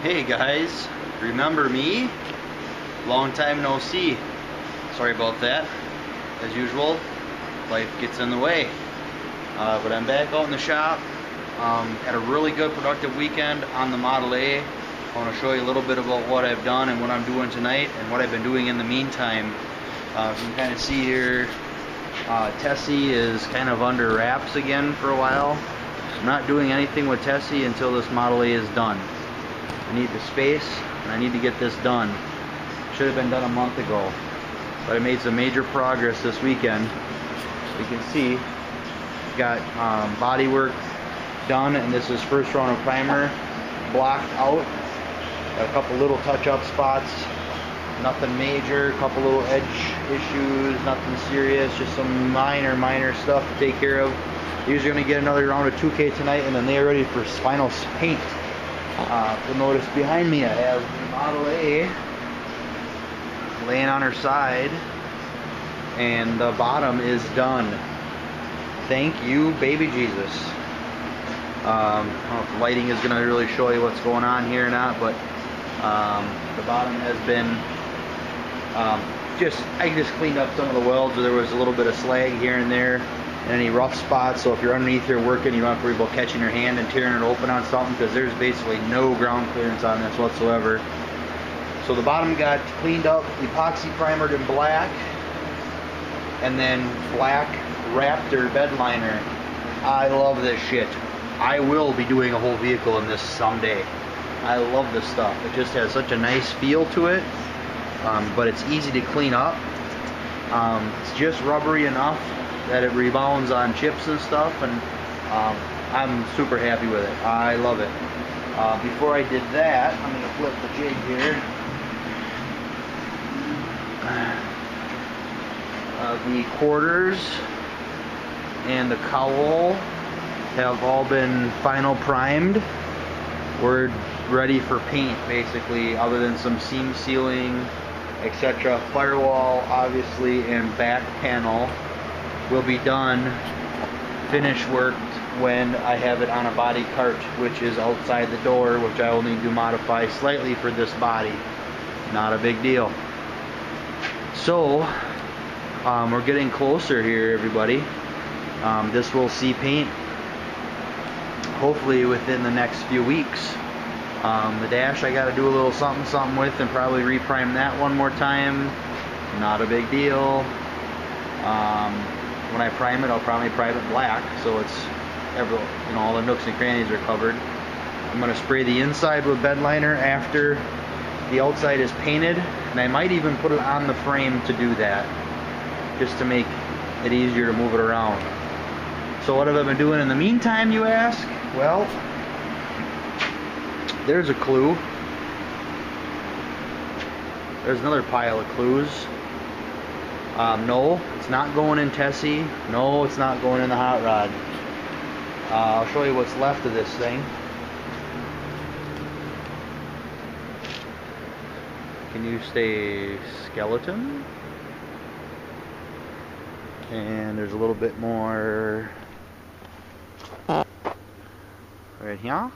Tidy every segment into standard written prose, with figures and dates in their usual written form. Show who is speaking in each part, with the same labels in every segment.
Speaker 1: Hey guys, remember me? Long time no see. Sorry about that. As usual, life gets in the way. But I'm back out in the shop. Had a really good productive weekend on the Model A. I want to show you a little bit about what I've done and what I'm doing tonight and what I've been doing in the meantime. You can kind of see here, Tessie is kind of under wraps again for a while. I'm not doing anything with Tessie until this Model A is done. I need the space, and I need to get this done. Should have been done a month ago, but I made some major progress this weekend. You can see, got body work done, and this is first round of primer blocked out. Got a couple little touch-up spots, nothing major, a couple little edge issues, nothing serious, just some minor stuff to take care of. Usually going to get another round of 2K tonight, and then they are ready for final paint. You'll notice behind me I have the Model A laying on her side, and the bottom is done. Thank you, baby Jesus. I don't know if the lighting is going to really show you what's going on here or not, but the bottom has been I just cleaned up some of the welds where there was a little bit of slag here and there and any rough spots, so if you're underneath here working, you don't have to worry about catching your hand and tearing it open on something, because there's basically no ground clearance on this whatsoever. So the bottom got cleaned up, epoxy primered in black, and then black Raptor bed liner. I love this shit. I will be doing a whole vehicle in this someday. I love this stuff. It just has such a nice feel to it, but it's easy to clean up. It's just rubbery enough that it rebounds on chips and stuff, and I'm super happy with it. I love it. Before I did that, I'm going to flip the jig here. The quarters and the cowl have all been final primed. We're ready for paint, basically, other than some seam sealing, etc. Firewall, obviously, and back panel will be done, finished worked, when I have it on a body cart, which is outside the door, which I will need to modify slightly for this body. Not a big deal. So, we're getting closer here, everybody. This will see paint hopefully within the next few weeks. The dash I got to do a little something with and probably reprime that one more time. Not a big deal. When I prime it, I'll probably prime it black, so it's all the nooks and crannies are covered. I'm going to spray the inside with bed liner after the outside is painted, and I might even put it on the frame to do that, just to make it easier to move it around. So what have I been doing in the meantime, you ask? Well, there's a clue. There's another pile of clues. No, it's not going in Tessie. No, it's not going in the hot rod. I'll show you what's left of this thing. Can you stay skeleton? And there's a little bit more right here.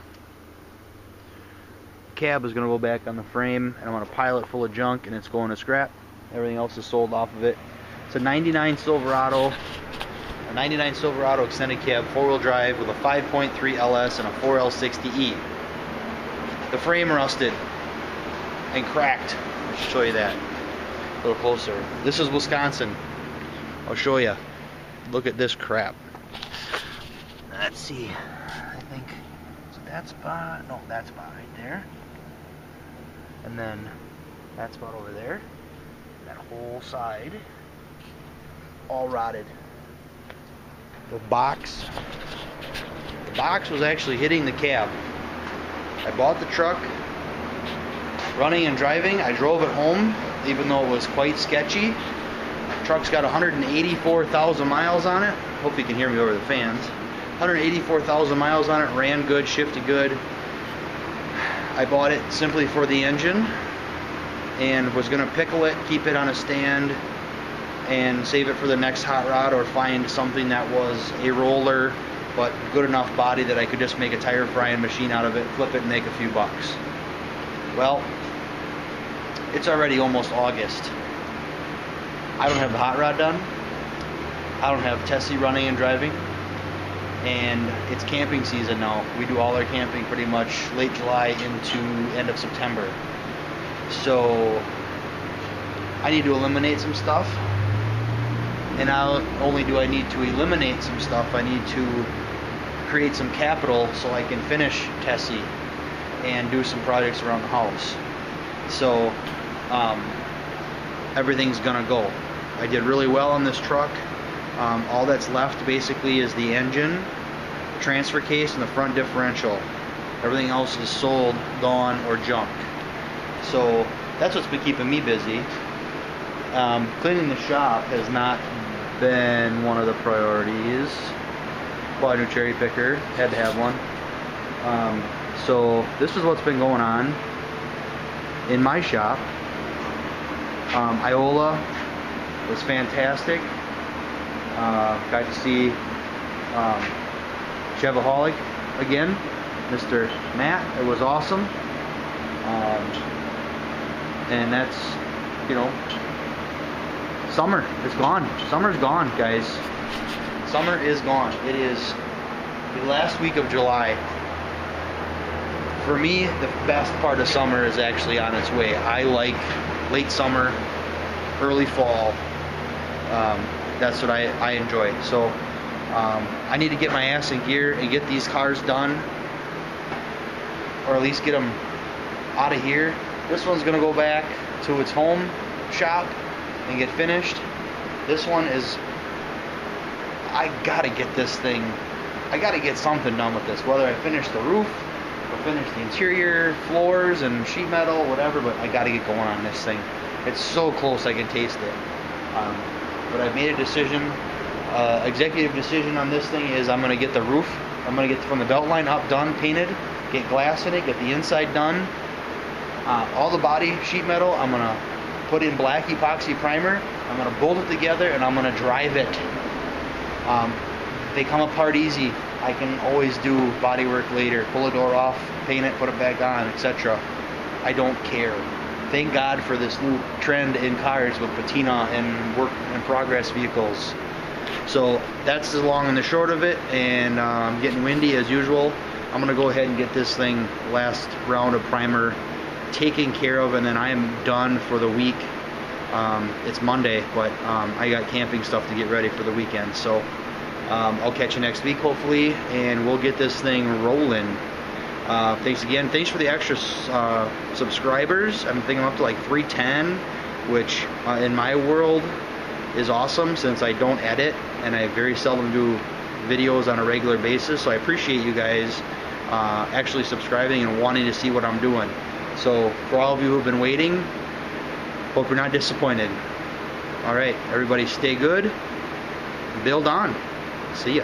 Speaker 1: Cab is going to go back on the frame, and I'm going to pile it full of junk, and it's going to scrap. Everything else is sold off of it. It's a 99 Silverado, extended cab, 4-wheel drive with a 5.3 LS and a 4L60E. The frame rusted and cracked. I should show you that a little closer. This is Wisconsin. I'll show you. Look at this crap. Let's see. I think so. That spot. No, that spot right there. And then that spot over there. That whole side. All rotted. The box was actually hitting the cab. I bought the truck running and driving. I drove it home, even though it was quite sketchy. The truck's got 184,000 miles on it. Hope you can hear me over the fans. 184,000 miles on it, ran good, shifted good. I bought it simply for the engine and was going to pickle it, keep it on a stand, and save it for the next hot rod, or find something that was a roller but good enough body that I could just make a tire frying machine out of it, flip it, and make a few bucks. Well, it's already almost August. I don't have the hot rod done. I don't have Tessie running and driving. And it's camping season now. We do all our camping pretty much late July into end of September. So I need to eliminate some stuff. And not only do I need to eliminate some stuff, I need to create some capital so I can finish Tessie and do some projects around the house. So everything's gonna go. I did really well on this truck. All that's left basically is the engine, transfer case, and the front differential. Everything else is sold, gone, or junked. So that's what's been keeping me busy. Cleaning the shop has not been one of the priorities. Bought a new cherry picker, had to have one. So this is what's been going on in my shop. Iola was fantastic. Got to see Chevaholic again, Mr. Matt. It was awesome. And that's, you know, summer is gone. Summer's gone, guys. Summer is gone. It is the last week of July. For me, the best part of summer is actually on its way. I like late summer, early fall. That's what I enjoy. So I need to get my ass in gear and get these cars done, or at least get them out of here. This one's gonna go back to its home shop and get finished. This one is, I gotta get this thing, I gotta get something done with this, whether I finish the roof or finish the interior floors and sheet metal, whatever, but I gotta get going on this thing. It's so close I can taste it. But I've made a decision, executive decision on this thing is I'm gonna get the roof, I'm gonna get from the belt line up done, painted, get glass in it, get the inside done. All the body sheet metal, I'm gonna put in black epoxy primer, I'm gonna bolt it together, and I'm gonna drive it. They come apart easy. I can always do body work later, pull a door off, paint it, put it back on, etc. I don't care. Thank God for this new trend in cars with patina and work in progress vehicles. So that's the long and the short of it, and I'm getting windy as usual. I'm gonna go ahead and get this thing, last round of primer, taken care of, and then I am done for the week. It's Monday, but I got camping stuff to get ready for the weekend. So I'll catch you next week hopefully, and we'll get this thing rolling. Thanks again. Thanks for the extra subscribers. I think I'm up to like 310, which in my world is awesome since I don't edit and I very seldom do videos on a regular basis. So I appreciate you guys actually subscribing and wanting to see what I'm doing. So for all of you who've been waiting, hope you're not disappointed. All right, everybody stay good. Build on. See ya.